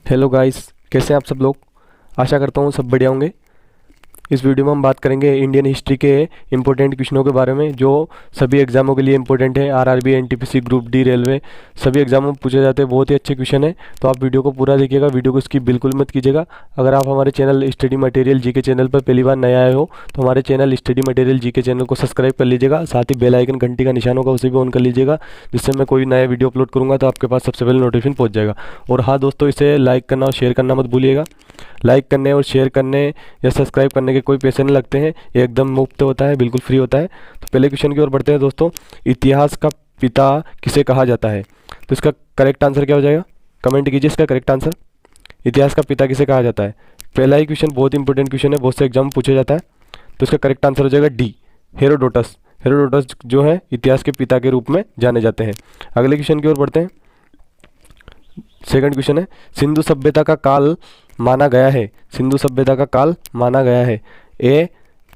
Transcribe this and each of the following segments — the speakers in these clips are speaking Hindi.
हेलो गाइस, कैसे हैं आप सब लोग। आशा करता हूँ सब बढ़िया होंगे। इस वीडियो में हम बात करेंगे इंडियन हिस्ट्री के इंपॉर्टेंट क्वेश्चनों के बारे में जो सभी एग्जामों के लिए इंपॉर्टेंट है। RRB, NTPC, group D, railway सभी एग्जामों में पूछे जाते हैं। बहुत ही अच्छे क्वेश्चन है, तो आप वीडियो को पूरा देखिएगा, वीडियो को स्किप बिल्कुल मत कीजिएगा। अगर आप हमारे चैनल स्टडी मटेरियल जी के चैनल पर पहली बार नए आए हो तो हमारे चैनल स्टडी मटेरियल जी के चैनल को सब्सक्राइब कर लीजिएगा। साथ ही बेल आइकन घंटी का निशान होगा, उसे भी ऑन कर लीजिएगा, जिससे मैं कोई नया वीडियो अपलोड करूँगा तो आपके पास सबसे पहले नोटिफिकेशन पहुँच जाएगा। और हाँ दोस्तों, इसे लाइक करना और शेयर करना मत भूलिएगा। लाइक करने और शेयर करने या सब्सक्राइब करने के कोई पैसे नहीं लगते हैं, ये एकदम मुफ्त होता है, बिल्कुल फ्री होता है। तो पहले क्वेश्चन की ओर बढ़ते हैं दोस्तों। इतिहास का पिता किसे कहा जाता है? तो इसका करेक्ट आंसर क्या हो जाएगा? कमेंट कीजिए इसका करेक्ट आंसर। इतिहास का पिता किसे कहा जाता है? पहला ही क्वेश्चन बहुत इंपॉर्टेंट क्वेश्चन है, बहुत से एग्जाम में पूछा जाता है। तो इसका करेक्ट आंसर हो जाएगा डी, हेरोडोटस। हेरोडोटस जो है इतिहास के पिता के रूप में जाने जाते हैं। अगले क्वेश्चन की ओर बढ़ते हैं। सेकंड क्वेश्चन है, सिंधु सभ्यता का काल माना गया है। सिंधु सभ्यता का काल माना गया है। ए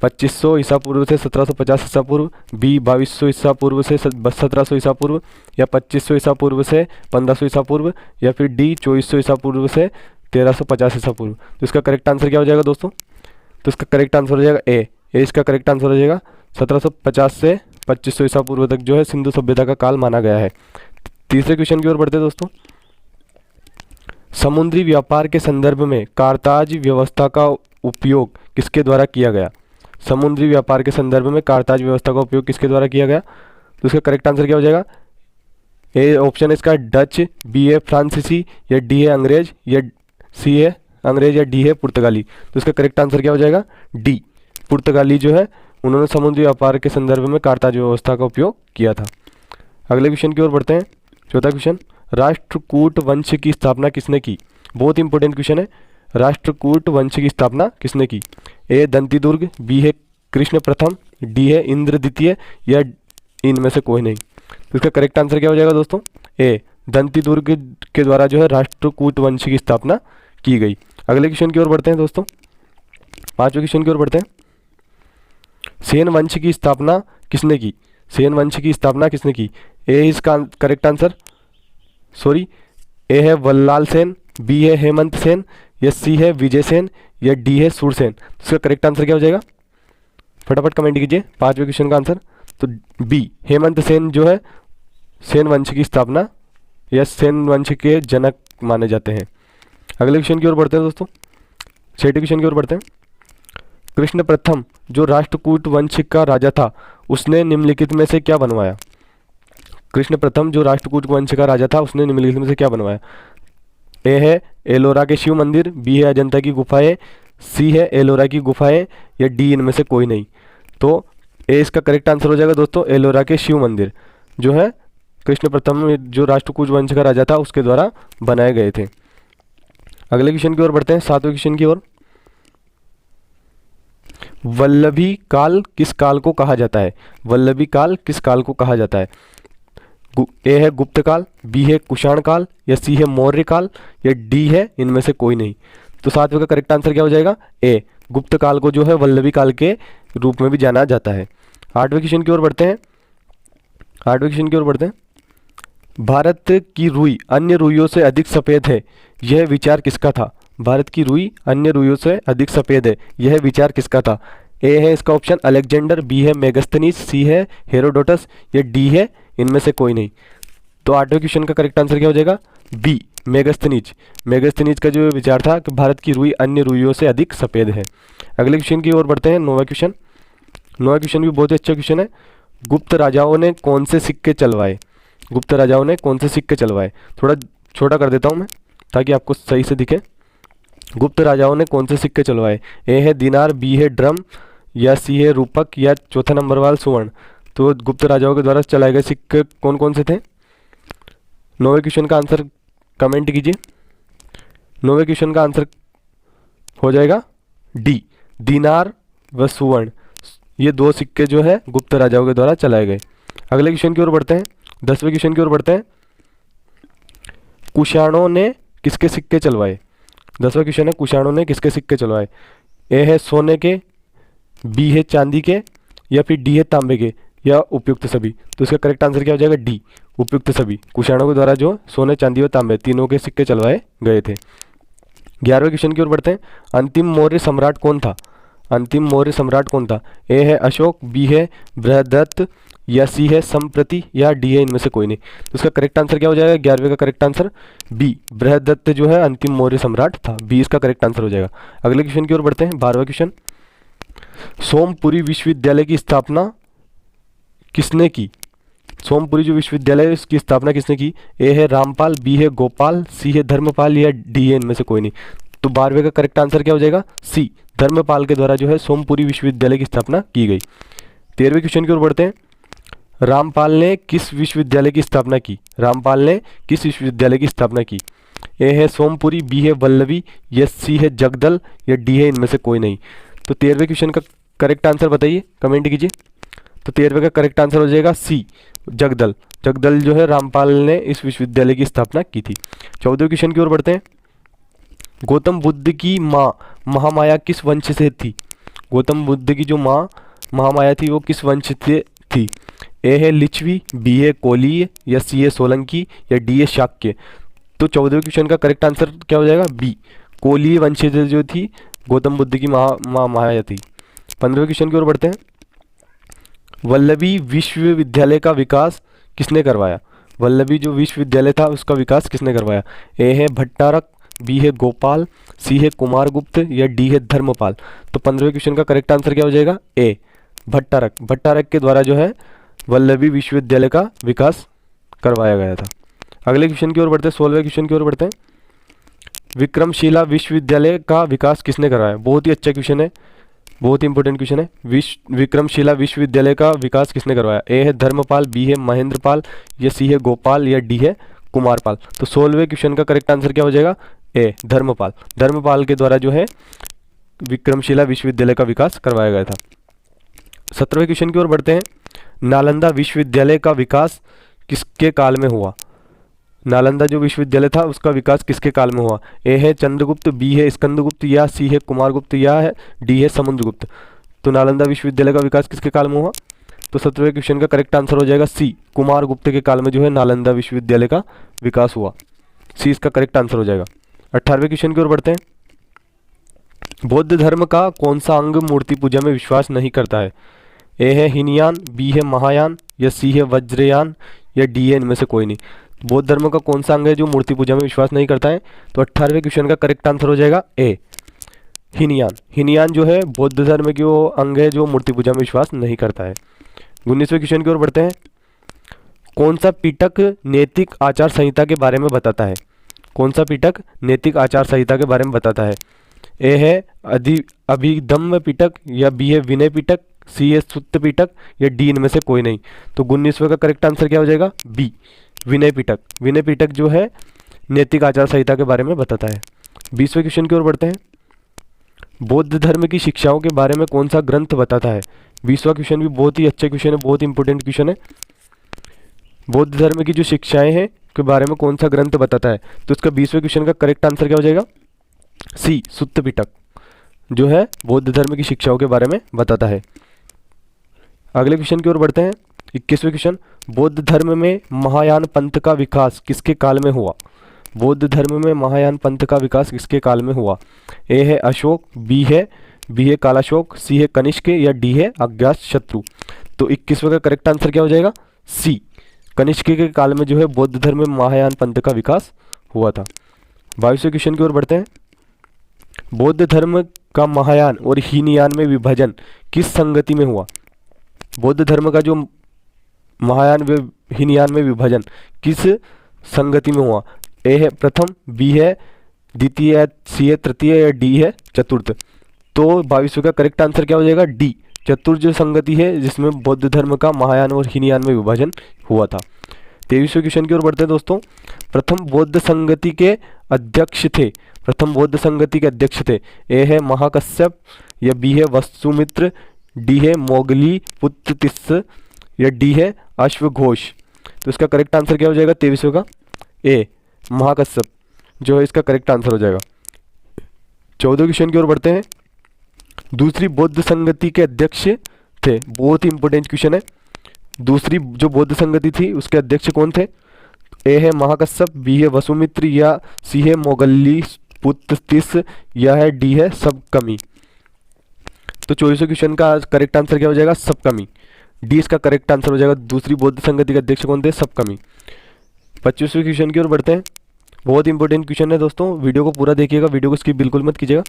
2500 ईसा पूर्व से 1750 ईसा पूर्व, बी 2200 ईसा पूर्व से 1700 ईसा पूर्व, या 2500 ईसा पूर्व से 1500 ईसा पूर्व, या फिर डी 2400 ईसा पूर्व से 1350 ईसा पूर्व। तो इसका करेक्ट आंसर क्या हो जाएगा दोस्तों? तो इसका करेक्ट आंसर हो जाएगा ए। इसका करेक्ट आंसर हो जाएगा 1750 से 2500 ईसा पूर्व तक जो है सिंधु सभ्यता का काल माना गया है। तीसरे क्वेश्चन की ओर बढ़ते हैं दोस्तों। समुद्री व्यापार के संदर्भ में कारताज व्यवस्था का उपयोग किसके द्वारा किया गया? समुद्री व्यापार के संदर्भ में कारताज व्यवस्था का उपयोग किसके द्वारा किया गया? तो इसका करेक्ट आंसर क्या हो जाएगा? ए ऑप्शन है इसका डच, बी है फ्रांसीसी, या डी है अंग्रेज, या सी है अंग्रेज, या डी है पुर्तगाली। तो इसका करेक्ट आंसर क्या हो जाएगा? डी, पुर्तगाली जो है उन्होंने समुद्री व्यापार के संदर्भ में कारताज व्यवस्था का उपयोग किया था। अगले क्वेश्चन की ओर बढ़ते हैं। चौथा क्वेश्चन, राष्ट्रकूट वंश की स्थापना किसने की? बहुत इंपॉर्टेंट क्वेश्चन है। राष्ट्रकूट वंश की स्थापना किसने की? ए दंतीदुर्ग, बी है कृष्ण प्रथम, डी है इंद्र द्वितीय, या इनमें से कोई नहीं। तो इसका करेक्ट आंसर क्या हो जाएगा दोस्तों? ए दंतीदुर्ग के द्वारा जो है राष्ट्रकूट वंश की स्थापना की गई। अगले क्वेश्चन की ओर बढ़ते हैं दोस्तों। पांचवें क्वेश्चन की ओर बढ़ते हैं। सेन वंश की स्थापना किसने की? सेन वंश की स्थापना किसने की? ए इसका करेक्ट आंसर, सॉरी, ए है वल्लाल सेन, बी है हेमंत सेन, या सी है विजय सेन, या डी है सूरसेन। इसका करेक्ट आंसर क्या हो जाएगा? फटाफट कमेंट कीजिए पांचवें क्वेश्चन का आंसर। तो बी हेमंत सेन जो है सेन वंश की स्थापना या सेन वंश के जनक माने जाते हैं। अगले क्वेश्चन की ओर बढ़ते हैं दोस्तों। छठे क्वेश्चन की ओर बढ़ते हैं। कृष्ण प्रथम जो राष्ट्रकूट वंश का राजा था उसने निम्नलिखित में से क्या बनवाया? कृष्ण प्रथम जो राष्ट्रकूट वंश का राजा था उसने निम्नलिखित में से क्या बनवाया? ए है एलोरा के शिव मंदिर, बी है अजंता की गुफाएं, सी है एलोरा की गुफाएं, या डी इनमें से कोई नहीं। तो ए इसका करेक्ट आंसर हो जाएगा दोस्तों, एलोरा के शिव मंदिर जो है कृष्ण प्रथम जो राष्ट्रकूट वंश का राजा था उसके द्वारा बनाए गए थे। अगले क्वेश्चन की ओर बढ़ते हैं। सातवें क्वेश्चन की ओर। वल्लभी काल किस काल को कहा जाता है? वल्लभी काल किस काल को कहा जाता है? ए है गुप्त काल, बी है कुषाण काल, या सी है मौर्य काल, या डी है इनमें से कोई नहीं। तो सातवें का करेक्ट आंसर क्या हो जाएगा? ए गुप्त काल को जो है वल्लभी काल के रूप में भी जाना जाता है। आठवें क्वेश्चन की ओर बढ़ते हैं। आठवें क्वेश्चन की ओर बढ़ते हैं। भारत की रुई अन्य रुइयों से अधिक सफ़ेद है, यह विचार किसका था? भारत की रुई अन्य रुइयों से अधिक सफ़ेद है, यह विचार किसका था? ए है इसका ऑप्शन अलेक्जेंडर, बी है मेगस्थनीज, सी है हेरोडोटस, या डी है इनमें से कोई नहीं। तो आठवें क्वेश्चन का करेक्ट आंसर क्या हो जाएगा? B Megasthenes. मेगस्थनीज का जो विचार था कि भारत की रुई अन्य रुइयों से अधिक सफ़ेद है। अगले क्वेश्चन की ओर बढ़ते हैं। नौवां क्वेश्चन। नौवां क्वेश्चन भी बहुत ही अच्छा क्वेश्चन है। गुप्त राजाओं ने कौन से सिक्के चलवाए? गुप्त राजाओं ने कौन से सिक्के चलवाए? थोड़ा छोटा कर देता हूँ मैं ताकि आपको सही से दिखे। गुप्त राजाओं ने कौन से सिक्के चलवाए? ए है दिनार, बी है ड्रम, या सी है रूपक, या चौथा नंबर वाला स्वर्ण। तो गुप्त राजाओं के द्वारा चलाए गए सिक्के कौन कौन से थे? नौवें क्वेश्चन का आंसर कमेंट कीजिए। नौवें क्वेश्चन का आंसर हो जाएगा डी, दिनार व सुवर्ण। ये दो सिक्के जो है गुप्त राजाओं के द्वारा चलाए गए। अगले क्वेश्चन की ओर बढ़ते हैं। 10वें क्वेश्चन की ओर बढ़ते हैं। कुषाणों ने किसके सिक्के चलवाए? 10वां क्वेश्चन है, कुषाणों ने किसके सिक्के चलवाए? ए है सोने के, बी है चांदी के, या फिर डी है तांबे के, या उपयुक्त सभी। तो इसका करेक्ट आंसर क्या हो जाएगा? डी उपयुक्त सभी। कुषाणों के द्वारा जो सोने, चांदी और तांबे तीनों के सिक्के चलवाए गए थे। 11वें क्वेश्चन की ओर बढ़ते हैं। अंतिम मौर्य सम्राट कौन था? अंतिम मौर्य सम्राट कौन था? ए है अशोक, बी है बृहदत्त, या सी है संप्रति, या डी है इनमें से कोई नहीं। तो इसका करेक्ट आंसर क्या हो जाएगा? 11वें का करेक्ट आंसर बी, बृहदत्त जो है अंतिम मौर्य सम्राट था। बी इसका करेक्ट आंसर हो जाएगा। अगले क्वेश्चन की ओर बढ़ते हैं। 12वां क्वेश्चन, सोमपुरी विश्वविद्यालय की स्थापना किसने की? सोमपुरी जो विश्वविद्यालय है इसकी स्थापना किसने की? ए है रामपाल, बी है गोपाल, सी है धर्मपाल, या डी है इनमें से कोई नहीं। तो 12वें का करेक्ट आंसर क्या हो जाएगा? सी, धर्मपाल के द्वारा जो है सोमपुरी विश्वविद्यालय की स्थापना की गई। 13वें क्वेश्चन की ओर बढ़ते हैं। रामपाल ने किस विश्वविद्यालय की स्थापना की? रामपाल ने किस विश्वविद्यालय की स्थापना की? ए है सोमपुरी, बी है वल्लभी, या सी है जगदल, या डी है इनमें से कोई नहीं। तो 13वें क्वेश्चन का करेक्ट आंसर बताइए, कमेंट कीजिए। तो 13वें का करेक्ट आंसर हो जाएगा सी, जगदल। जगदल जो है रामपाल ने इस विश्वविद्यालय की स्थापना की थी। 14वें क्वेश्चन की ओर बढ़ते हैं। गौतम बुद्ध की माँ महामाया किस वंश से थी? गौतम बुद्ध की जो माँ महामाया थी वो किस वंश से थी? ए है लिच्छवी, बी है कोलीय, या सी है सोलंकी, या डी है शाक्य। तो 14वें क्वेश्चन का करेक्ट आंसर क्या हो जाएगा? बी, कोलीय वंश से जो थी गौतम बुद्ध की माँ महामाया थी। 15वें क्वेश्चन की ओर बढ़ते हैं। वल्लभी विश्वविद्यालय का विकास किसने करवाया? वल्लभी जो विश्वविद्यालय था उसका विकास किसने करवाया? ए है भट्टारक, बी है गोपाल, सी है कुमारगुप्त, या डी है धर्मपाल। तो 15वें क्वेश्चन का करेक्ट आंसर क्या हो जाएगा? ए, भट्टारक। भट्टारक के द्वारा जो है वल्लभी विश्वविद्यालय का विकास करवाया गया था। अगले क्वेश्चन की ओर बढ़ते हैं। 16वें क्वेश्चन की ओर बढ़ते हैं। विक्रमशिला विश्वविद्यालय का विकास किसने करवाया? बहुत ही अच्छा क्वेश्चन है, बहुत ही इंपॉर्टेंट क्वेश्चन है। विक्रमशिला विश्वविद्यालय का विकास किसने करवाया? ए है धर्मपाल, बी है महेंद्रपाल, या सी है गोपाल, या डी है कुमारपाल। तो 16वें क्वेश्चन का करेक्ट आंसर क्या हो जाएगा? ए, धर्मपाल। धर्मपाल के द्वारा जो है विक्रमशिला विश्वविद्यालय का विकास करवाया गया था। 17वें क्वेश्चन की ओर बढ़ते हैं। नालंदा विश्वविद्यालय का विकास किसके काल में हुआ? नालंदा जो विश्वविद्यालय था उसका विकास किसके काल में हुआ? ए है चंद्रगुप्त, बी है स्कंदगुप्त, या सी है कुमारगुप्त, या है डी है समुद्रगुप्त। तो नालंदा विश्वविद्यालय का विकास किसके काल में हुआ? तो 17वें क्वेश्चन का करेक्ट आंसर हो जाएगा सी, कुमारगुप्त के काल में जो है नालंदा विश्वविद्यालय का विकास हुआ। सी इसका करेक्ट आंसर हो जाएगा। 18वें क्वेश्चन की ओर बढ़ते हैं। बौद्ध धर्म का कौन सा अंग मूर्ति पूजा में विश्वास नहीं करता है? ए है हीनयान, बी है महायान, या सी है वज्रयान, या डी है इनमें से कोई नहीं। बौद्ध धर्म का कौन सा अंग है जो मूर्ति पूजा में विश्वास नहीं करता है? तो 18वें क्वेश्चन का करेक्ट आंसर हो जाएगा ए, हीनयान। हीनयान जो है बौद्ध धर्म की वो अंग है जो मूर्ति पूजा में विश्वास नहीं करता है। 19वें क्वेश्चन की ओर बढ़ते हैं। कौन सा पिटक नैतिक आचार संहिता के बारे में बताता है? कौन सा पिटक नैतिक आचार संहिता के बारे में बताता है? ए है अभिधम्म पिटक, या बी है विनय पिटक, सी है सुत्त पिटक, या डी इनमें से कोई नहीं। तो 19वें का करेक्ट आंसर क्या हो जाएगा? बी, विनय पिटक। विनय पिटक जो है नैतिक आचार संहिता के बारे में बताता है। 20वें क्वेश्चन की ओर बढ़ते हैं। बौद्ध धर्म की शिक्षाओं के बारे में कौन सा ग्रंथ बताता है? 20वां क्वेश्चन भी बहुत ही अच्छा क्वेश्चन है, बहुत इंपॉर्टेंट क्वेश्चन है। बौद्ध धर्म की जो शिक्षाएं हैं के बारे में कौन सा ग्रंथ बताता है? तो इसका 20वें क्वेश्चन का करेक्ट आंसर क्या हो जाएगा? सी, सुत्त पिटक जो है बौद्ध धर्म की शिक्षाओं के बारे में बताता है। अगले क्वेश्चन की ओर बढ़ते हैं। 21वें क्वेश्चन। बौद्ध धर्म में महायान पंथ का विकास किसके काल में हुआ? बौद्ध धर्म में महायान पंथ का विकास किसके काल में हुआ? ए है अशोक, बी है कालाशोक, सी है कनिष्क, या डी है अज्ञातशत्रु। तो 21वें का करेक्ट आंसर क्या हो जाएगा? सी, कनिष्क के काल में जो है बौद्ध धर्म में महायान पंथ का विकास हुआ था। 22वें क्वेश्चन की ओर बढ़ते हैं। बौद्ध धर्म का महायान और हीनयान में विभाजन किस संगति में हुआ? बौद्ध धर्म का जो महायान व हीनयान में विभाजन किस संगति में हुआ? ए है प्रथम, बी है द्वितीय, सी है तृतीय, या डी है चतुर्थ। तो 22वें का करेक्ट आंसर क्या हो जाएगा? डी, चतुर्थ जो संगति है जिसमें बौद्ध धर्म का महायान और हीनयान में विभाजन हुआ था। 23वें क्वेश्चन की ओर बढ़ते हैं दोस्तों। प्रथम बौद्ध संगति के अध्यक्ष थे? प्रथम बौद्ध संगति के अध्यक्ष थे। ए है महाकश्यप, या बी है वसुमित्र, डी है मोगली पुत्र तिस्स, या डी है अश्वघोष। तो इसका करेक्ट आंसर क्या हो जाएगा 23वें का? ए, महाकश्यप जो है इसका करेक्ट आंसर हो जाएगा। 14वें क्वेश्चन की ओर बढ़ते हैं। दूसरी बौद्ध संगति के अध्यक्ष थे, बहुत ही इंपॉर्टेंट क्वेश्चन है। दूसरी जो बौद्ध संगति थी उसके अध्यक्ष कौन थे? ए है महाकश्यप, बी है वसुमित्र, या सी है मोगली पुत्तिस, यह है डी है सब कमी। तो 24वें क्वेश्चन का करेक्ट आंसर क्या हो जाएगा? सब कमी। डी इसका करेक्ट आंसर हो जाएगा। दूसरी बौद्ध संगति के अध्यक्ष कौन थे? सब कमी। 25वें क्वेश्चन की ओर बढ़ते हैं। बहुत इंपॉर्टेंट क्वेश्चन है दोस्तों, वीडियो को पूरा देखिएगा, वीडियो को स्किप बिल्कुल मत कीजिएगा।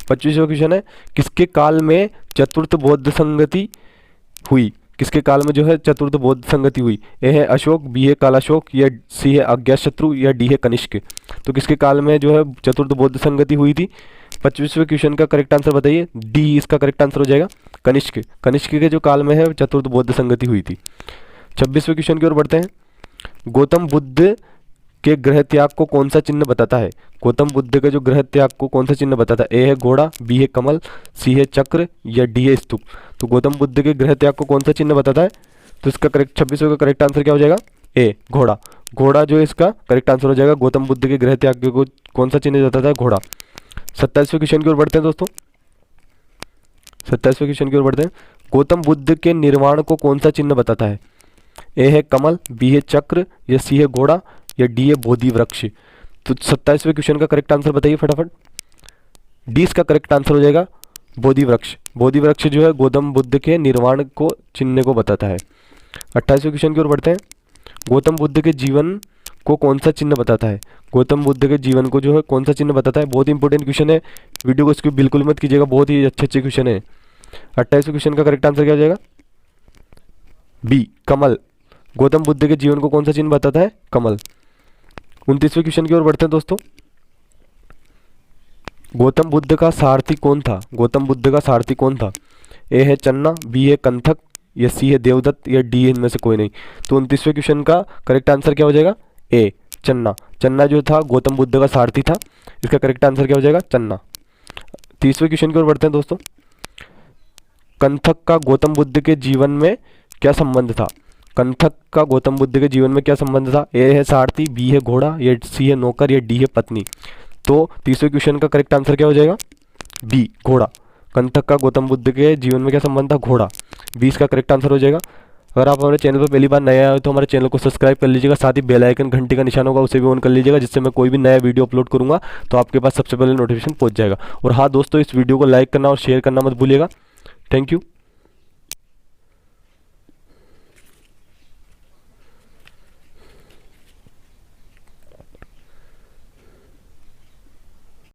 25वां क्वेश्चन है, किसके काल में चतुर्थ बौद्ध संगति हुई? किसके काल में जो है चतुर्थ बौद्ध संगति हुई? ए है अशोक, बी है कालाशोक, या सी है अज्ञातशत्रु, या डी है कनिष्क। तो किसके काल में जो है चतुर्थ बौद्ध संगति हुई थी? 25वें क्वेश्चन का करेक्ट आंसर बताइए। डी इसका करेक्ट आंसर हो जाएगा, कनिष्क। कनिष्क के जो काल में है चतुर्थ बौद्ध संगति हुई थी। 26वें क्वेश्चन की ओर बढ़ते हैं। गौतम बुद्ध के गृह त्याग को कौन सा चिन्ह बताता है? गौतम बुद्ध के जो गृह त्याग को कौन सा चिन्ह बताता है? ए है घोड़ा, बी है कमल, सी है चक्र, या डी है स्तूप। तो गौतम बुद्ध के गृह त्याग को कौन सा चिन्ह बताता है? तो इसका करेक्ट 26वें का करेक्ट आंसर क्या हो जाएगा? ए घोड़ा। घोड़ा जो इसका करेक्ट आंसर हो जाएगा। गौतम बुद्ध के गृह त्याग को कौन सा चिन्ह बताता है? घोड़ा। 27वें क्वेश्चन की ओर बढ़ते हैं दोस्तों। 27वें क्वेश्चन की ओर बढ़ते हैं। गौतम बुद्ध के निर्वाण को कौन सा चिन्ह बताता है? ए है कमल, बी है चक्र, या सी है घोड़ा, या डी है बोधि वृक्ष। तो 27वें क्वेश्चन का करेक्ट आंसर बताइए फटाफट। डी इसका करेक्ट आंसर हो जाएगा बोधि वृक्ष। बोधि वृक्ष जो है गौतम बुद्ध के निर्वाण को चिन्ह को बताता है। 28वें क्वेश्चन की ओर बढ़ते हैं। गौतम बुद्ध के जीवन को कौन सा चिन्ह बताता है? गौतम बुद्ध के जीवन को जो है कौन सा चिन्ह बताता है? बहुत इंपॉर्टेंट क्वेश्चन है, वीडियो को इसको बिल्कुल मत कीजिएगा, बहुत ही अच्छे क्वेश्चन है। 28वें क्वेश्चन का करेक्ट आंसर क्या हो जाएगा? बी कमल। गौतम बुद्ध के जीवन को कौन सा चिन्ह बताता है? कमल। 29वें क्वेश्चन की ओर बढ़ते हैं दोस्तों। गौतम बुद्ध का सारथी कौन था? गौतम बुद्ध का सारथी कौन था? ए है चन्ना, बी है कंथक, या सी है देवदत्त, या डी है इनमें से कोई नहीं। तो 29वें क्वेश्चन का करेक्ट आंसर क्या हो जाएगा? ए चन्ना। चन्ना जो था गौतम बुद्ध का सारथी था, इसका करेक्ट आंसर क्या हो जाएगा? चन्ना। 30वें क्वेश्चन की ओर बढ़ते हैं दोस्तों। कंथक का गौतम बुद्ध के जीवन में क्या संबंध था? कंथक का गौतम बुद्ध के जीवन में क्या संबंध था? ए है सारथी, बी है घोड़ा, या सी है नौकर, या डी है पत्नी। तो 30वें क्वेश्चन का करेक्ट आंसर क्या हो जाएगा? बी घोड़ा। कंथक का गौतम बुद्ध के जीवन में क्या संबंध था? घोड़ा। 20 का करेक्ट आंसर हो जाएगा। अगर आप हमारे चैनल पर पहली बार नए आए हो तो हमारे चैनल को सब्सक्राइब कर लीजिएगा, साथ ही बेल आइकन घंटी का निशान होगा उसे भी ऑन कर लीजिएगा, जिससे मैं कोई भी नया वीडियो अपलोड करूंगा तो आपके पास सबसे पहले नोटिफिकेशन पहुंच जाएगा। और हाँ दोस्तों, इस वीडियो को लाइक करना और शेयर करना मत भूलिएगा। Thank you.